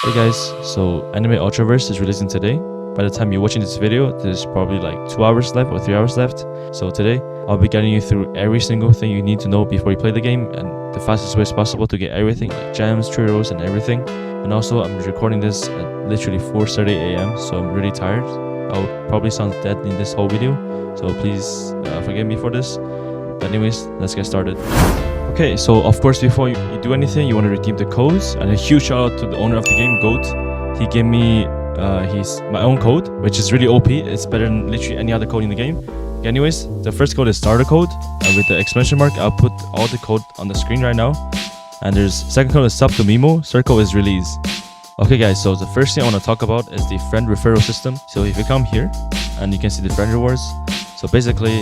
Hey guys, so Anime Ultraverse is releasing today. By the time you're watching this video, there's probably like 2 hours left or 3 hours left. So today, I'll be guiding you through every single thing you need to know before you play the game and the fastest ways possible to get everything like gems, rerolls, and everything. And also, I'm recording this at literally 4:30 a.m. so I'm really tired. I'll probably sound dead in this whole video, so please forgive me for this. But anyways, let's get started. Okay, so of course before you do anything, you want to redeem the codes, and a huge shout out to the owner of the game, Goat. He gave me my own code, which is really OP. It's better than literally any other code in the game. Okay, anyways, the first code is starter code, and with the exclamation mark, I'll put all the code on the screen right now. And there's second code is sub to Mimo, third code is release. Okay guys, so the first thing I want to talk about is the friend referral system. So if you come here, and you can see the friend rewards. So basically,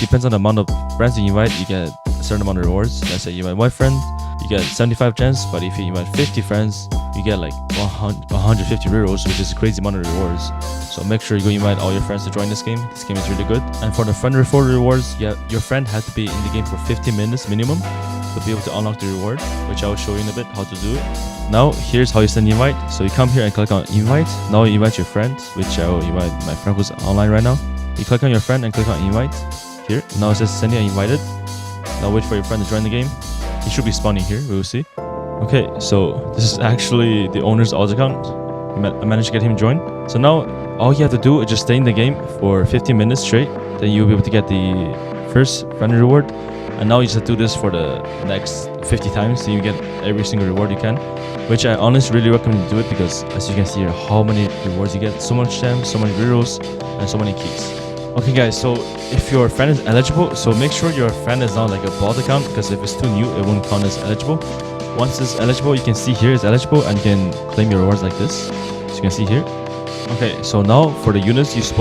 depends on the amount of friends you invite, you get a certain amount of rewards. Let's say you invite 1 friend, you get 75 gems, but if you invite 50 friends, you get like 150 rerolls, which is a crazy amount of rewards. So make sure you go invite all your friends to join this game. This game is really good. And for the friend referral rewards, your friend has to be in the game for 15 minutes minimum to be able to unlock the reward, which I will show you in a bit how to do it. Now here's how you send the invite. So you come here and click on invite. Now you invite your friend, which I will invite my friend who's online right now. You click on your friend and click on invite. Here. Now it says send you invited. Now wait for your friend to join the game. He should be spawning here, we will see. Okay, so this is actually the owner's alt account. I managed to get him joined. So now all you have to do is just stay in the game for 15 minutes straight. Then you'll be able to get the first friend reward. And now you just have to do this for the next 50 times so you get every single reward you can. Which I honestly really recommend you do it because as you can see here how many rewards you get. So much gems, so many rerolls, and so many keys. Okay guys, so if your friend is eligible, so make sure your friend is not like a bot account, because if it's too new, it won't count as eligible. Once it's eligible, you can see here it's eligible and you can claim your rewards like this. So you can see here. Okay, so now for the units you should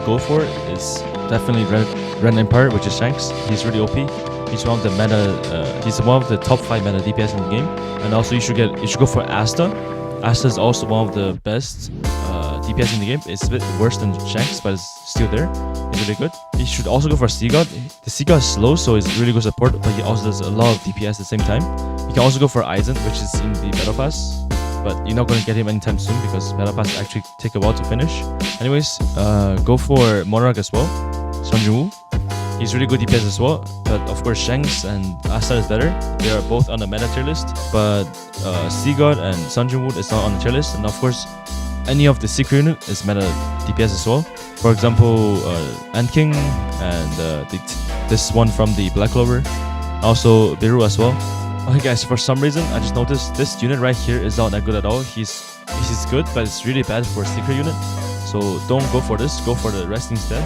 go for is definitely Red Empire, which is Shanks. He's really OP. He's one of the he's one of the top 5 meta DPS in the game. And also you should go for Asta. Asta is also one of the best DPS in the game. It's a bit worse than Shanks, but it's still there. It's really good. You should also go for Seagod. The Seagod is slow, so it's really good support, but he also does a lot of DPS at the same time. You can also go for Aizen, which is in the Battle Pass, but you're not going to get him anytime soon because Battle Pass actually take a while to finish. Anyways, go for Monarch as well. Sun Jin-woo. He's really good DPS as well, but of course Shanks and Asta is better. They are both on the meta tier list, but Seagod and Sun Jin-woo is not on the tier list, and of course any of the secret unit is meta DPS as well. For example, Ant King and this one from the Black Clover, also Biru as well. Okay guys, for some reason I just noticed this unit right here is not that good at all. He's good, but it's really bad for a secret unit. So don't go for this. Go for the rest instead.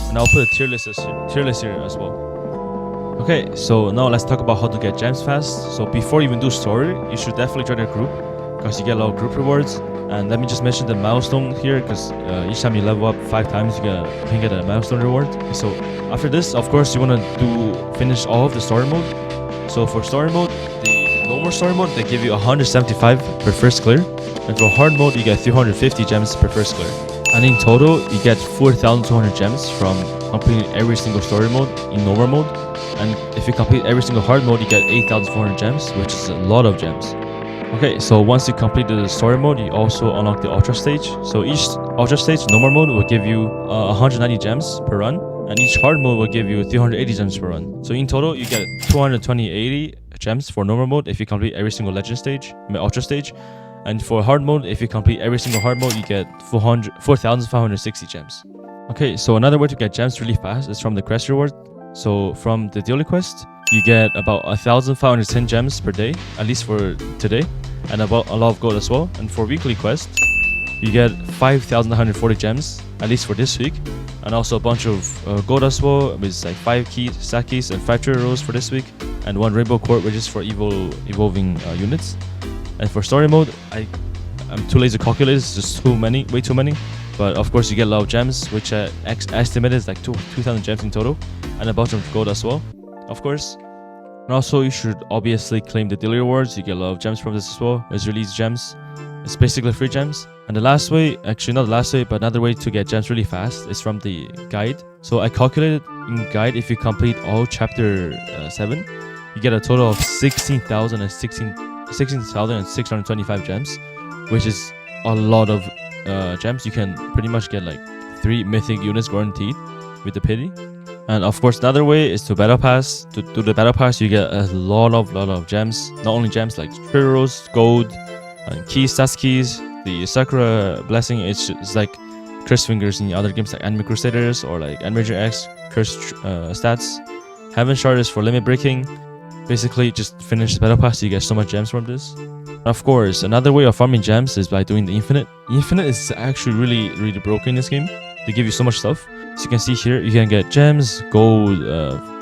And I'll put a tier list here as well. Okay, so now let's talk about how to get gems fast. So before you even do story, you should definitely join a group because you get a lot of group rewards. And let me just mention the milestone here, because each time you level up 5 times, you can get a milestone reward. So after this, of course, you want to finish all of the story mode. So for story mode, the normal story mode, they give you 175 per first clear. And for hard mode, you get 350 gems per first clear. And in total, you get 4,200 gems from completing every single story mode in normal mode. And if you complete every single hard mode, you get 8,400 gems, which is a lot of gems. Okay, so once you complete the story mode, you also unlock the ultra stage. So each ultra stage, normal mode, will give you 190 gems per run, and each hard mode will give you 380 gems per run. So in total, you get 280 gems for normal mode if you complete every single legend stage, ultra stage. And for hard mode, if you complete every single hard mode, you get 4,560 gems. Okay, so another way to get gems really fast is from the quest reward. So from the daily quest, you get about 1,510 gems per day, at least for today, and about a lot of gold as well. And for weekly quest, you get 5,140 gems, at least for this week, and also a bunch of gold as well, with like 5 sakis and 5 rerolls for this week, and 1 rainbow core, which is for evolving units. And for story mode, I'm too lazy to calculate. It's just way too many. But of course, you get a lot of gems, which I estimated is like 2,000 gems in total, and a bunch of gold as well, of course. And also, you should obviously claim the daily rewards. You get a lot of gems from this as well. It's release gems. It's basically free gems. And the last way, actually not the last way, but another way to get gems really fast is from the guide. So I calculated in guide, if you complete all chapter 7, you get a total of 16,016 16,625 gems, which is a lot of gems. You can pretty much get like 3 mythic units guaranteed with the pity. And of course, another way is to battle pass. To do the battle pass, you get a lot of gems. Not only gems like rerolls, gold, and keys, stats keys. The Sakura blessing, it's like curse fingers in other games like Anime Crusaders or like Animator X. Curse stats. Heaven shard is for limit breaking. Basically, just finish the battle pass. You get so much gems from this. Of course, another way of farming gems is by doing the infinite. Infinite is actually really broken in this game. They give you so much stuff. So you can see here, you can get gems, gold,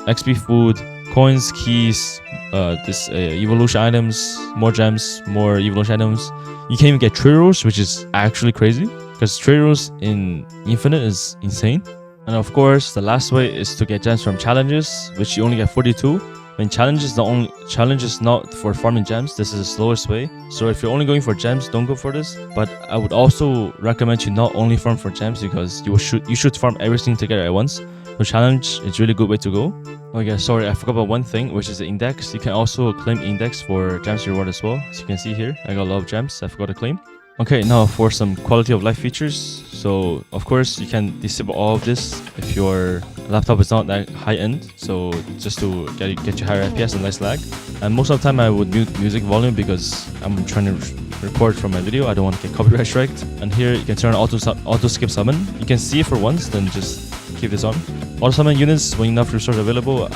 XP food, coins, keys, evolution items, more gems, more evolution items. You can even get rerolls, which is actually crazy because rerolls in infinite is insane. And of course, the last way is to get gems from challenges, which you only get 42. When challenge is not for farming gems, this is the slowest way. So if you're only going for gems, don't go for this. But I would also recommend you not only farm for gems because you should farm everything together at once. So challenge is really good way to go. Oh yeah, sorry, I forgot about one thing, which is the index. You can also claim index for gems reward as well. As you can see here, I got a lot of gems I forgot to claim. Okay, now for some quality of life features. So of course you can disable all of this if your laptop is not that high end. So just to get you higher FPS and less lag. And most of the time I would mute music volume because I'm trying to record from my video. I don't want to get copyright striked. And here you can turn on auto skip summon. You can see it for once, then just keep this on. Auto summon units when enough resources available.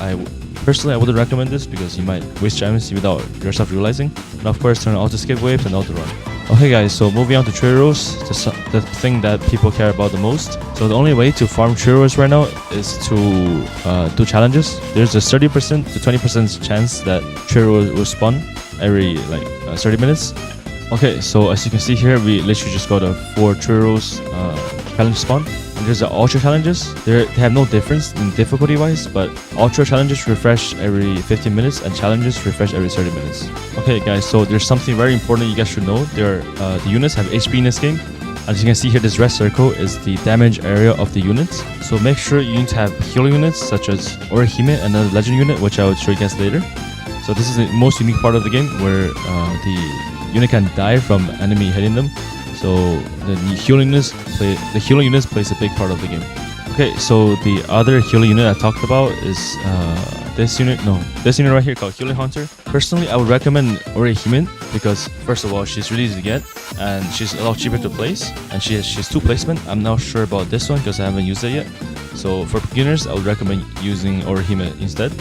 Personally, I wouldn't recommend this because you might waste gems without yourself realizing. And of course, turn on auto skip waves and auto run. Okay guys, so moving on to rerolls, the thing that people care about the most. So the only way to farm rerolls right now is to do challenges. There's a 30% to 20% chance that reroll will spawn every 30 minutes. Okay, so as you can see here, we literally just got a 4 rerolls challenge spawn. And there's the ultra challenges. They have no difference in difficulty wise, but ultra challenges refresh every 15 minutes and challenges refresh every 30 minutes. Okay guys, so there's something very important you guys should know. The units have HP in this game. As you can see here, this red circle is the damage area of the units. So make sure you need to have healing units such as Orihime and another legend unit, which I will show you guys later. So this is the most unique part of the game where the unit can die from enemy hitting them. So the healing units plays a big part of the game. Okay, so the other healing unit I talked about is this unit right here called Healing Hunter. Personally, I would recommend Orihime because first of all, she's really easy to get and she's a lot cheaper to place, and she has 2 placement. I'm not sure about this one because I haven't used it yet. So for beginners, I would recommend using Orihime instead.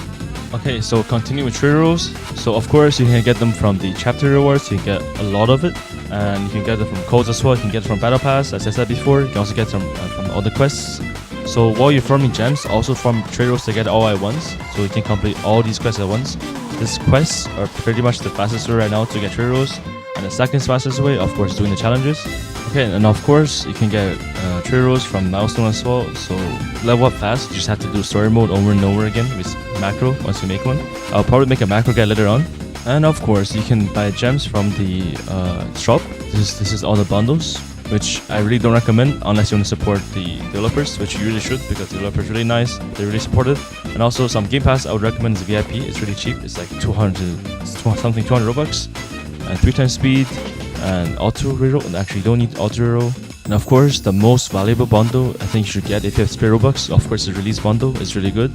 Okay, so continue with rerolls. So of course you can get them from the chapter rewards. You can get a lot of it, and you can get them from codes as well. You can get it from battle pass, as I said before. You can also get them from all the quests. So while you're farming gems, also farm rerolls to get it all at once, so you can complete all these quests at once. These quests are pretty much the fastest way right now to get rerolls, and the second fastest way, of course, doing the challenges. Okay, and of course you can get rerolls from milestone as well. So level up fast, you just have to do story mode over and over again with macro once you make one. I'll probably make a macro guide later on. And of course you can buy gems from the shop. This is all the bundles, which I really don't recommend unless you want to support the developers, which you really should because the developers are really nice, they're really supportive. And also some game pass I would recommend is VIP. It's really cheap. It's like 200 Robux and 3 times speed and auto reroll. And actually you don't need auto reroll. And of course the most valuable bundle I think you should get if you have spare Robux, of course the release bundle is really good,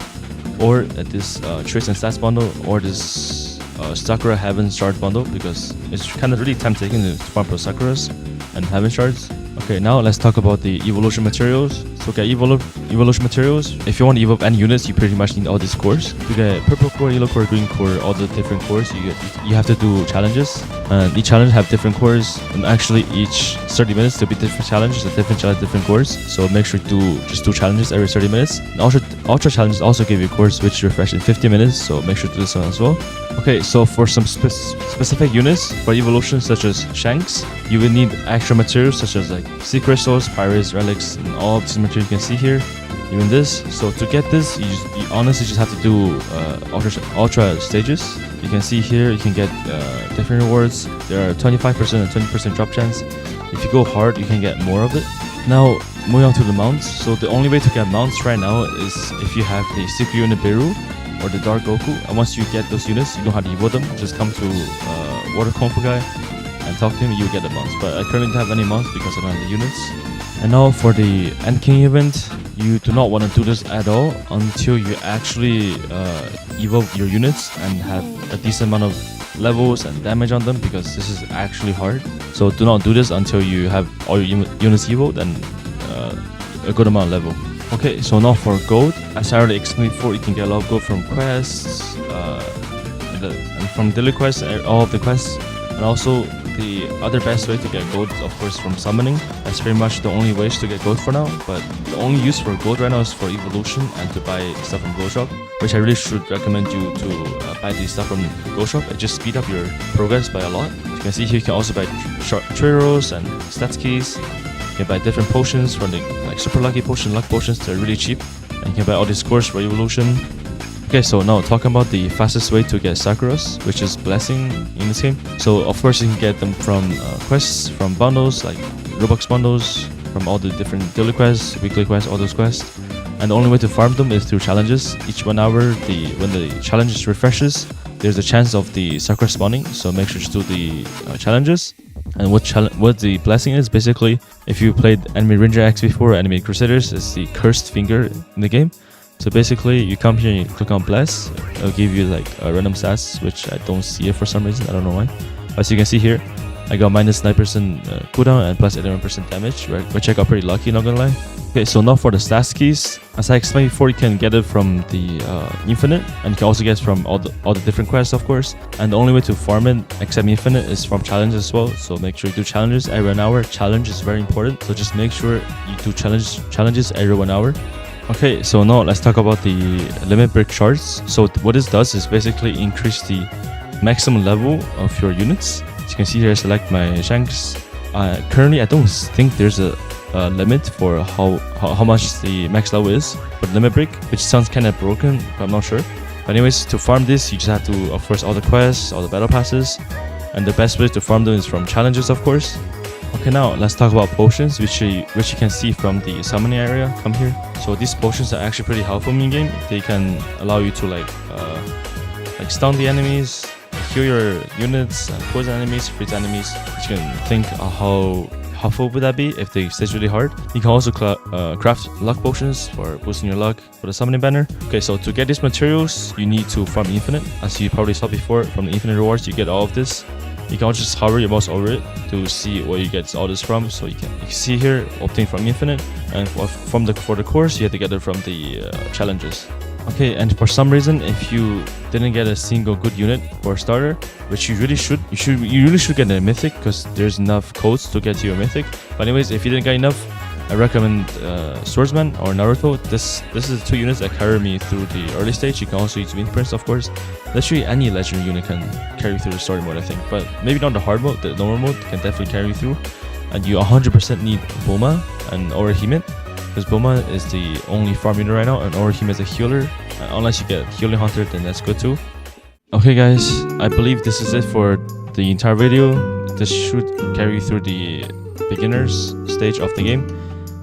or this trace and stats bundle, or this Sakura Heaven Shard bundle, because it's kind of really time taking to farm for Sakuras and Heaven Shards. Okay, now let's talk about the evolution materials. So get evolution materials. If you want to evolve any units, you pretty much need all these cores. You get purple core, yellow core, green core, all the different cores. You have to do challenges, and each challenge have different cores. And actually, each 30 minutes there'll be different challenges, different cores. So make sure to just do challenges every 30 minutes. And ultra challenges also give you cores which refresh in 50 minutes. So make sure to do this one as well. Okay, so for some specific units for evolution such as Shanks, you will need extra materials such as like sea crystals, pirates, relics, and all of these materials you can see here. Even this. So to get this, you honestly just have to do ultra stages. You can see here you can get different rewards. There are 25% and 20% drop chance. If you go hard, you can get more of it. Now moving on to the mounts. So the only way to get mounts right now is if you have the secret unit Beru. or the Dark Goku. And once you get those units, you know how to evolve them. Just come to Water Kung Fu guy and talk to him, you will get the mounts. But I currently don't have any mounts because I don't have the units. And now for the End King event, you do not want to do this at all until you actually evolve your units and have a decent amount of levels and damage on them, because this is actually hard. So do not do this until you have all your units evolved and a good amount of level. Okay, so now for gold, as I already explained before, you can get a lot of gold from quests, and from daily quests, all of the quests, and also the other best way to get gold, of course, from summoning. That's pretty much the only ways to get gold for now. But the only use for gold right now is for evolution and to buy stuff from Gold Shop, which I really should recommend you to buy these stuff from Gold Shop. It just speed up your progress by a lot. As you can see here, you can also buy rerolls and stats keys. You can buy different potions from the super lucky potion, luck potions. They're really cheap, and you can buy all these cores for evolution. Okay, so now talking about the fastest way to get sakuras, which is blessing in this game. So of course you can get them from quests, from bundles like Roblox bundles, from all the different daily quests, weekly quests, all those quests. And the only way to farm them is through challenges. Each 1 hour, when the challenge refreshes, there's a chance of the sakura spawning. So make sure to do the challenges. And what the blessing is, basically, if you played Enemy Ranger X before, Enemy Crusaders, it's the cursed finger in the game. So basically, you come here and you click on bless. It'll give you like a random stats, which I don't see it for some reason. I don't know why. As you can see here, I got minus 9% cooldown and plus 11% damage, which I got pretty lucky, not gonna lie. Okay, so now for the stats keys. As I explained before, you can get it from the Infinite, and you can also get it from all the different quests, of course. And the only way to farm it, except Infinite, is from challenges as well. So make sure you do challenges every 1 hour. Challenge is very important, so just make sure you do challenges every 1 hour. Okay, so now let's talk about the limit break shards. So what this does is basically increase the maximum level of your units. As you can see here, I select my Shanks. Currently, I don't think there's a limit for how much the max level is for the limit break, which sounds kind of broken, but I'm not sure. But anyways, to farm this, you just have to, of course, all the quests, all the battle passes, and the best way to farm them is from challenges, of course. Okay, now let's talk about potions, which you can see from the summoning area. Come here. So these potions are actually pretty helpful in game. They can allow you to like stun the enemies, heal your units, and poison enemies, freeze enemies. You can think how helpful would that be if they stay really hard. You can also craft luck potions for boosting your luck for the summoning banner. Okay, so to get these materials, you need to farm infinite. As you probably saw before, from the infinite rewards, you get all of this. You can also just hover your mouse over it to see where you get all this from. So you can see here, obtain from infinite, and for the course, you have to get it from the challenges. Okay, and for some reason, if you didn't get a single good unit for a starter, which you really should get a mythic, because there's enough codes to get to your mythic. But anyways, if you didn't get enough, I recommend Swordsman or Naruto. This is the 2 units that carry me through the early stage. You can also use Wind Prince, of course. Literally any legendary unit can carry you through the story mode, I think. But maybe not the hard mode. The normal mode can definitely carry you through. And you 100% need Bulma and Orihime, because Bulma is the only farm unit right now, and Orihime is a healer. Unless you get Healing Hunter, then that's good too. Okay guys, I believe this is it for the entire video. This should carry you through the beginners stage of the game.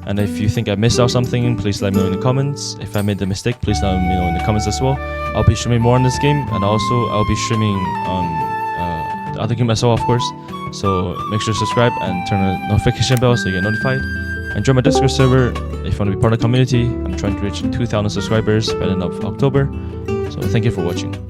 And if you think I missed out something, please let me know in the comments. If I made a mistake, please let me know in the comments as well. I'll be streaming more on this game, and also I'll be streaming on the other game as well, of course. So make sure to subscribe and turn on the notification bell so you get notified. And join my Discord server if you want to be part of the community. I'm trying to reach 2,000 subscribers by the end of October. So thank you for watching.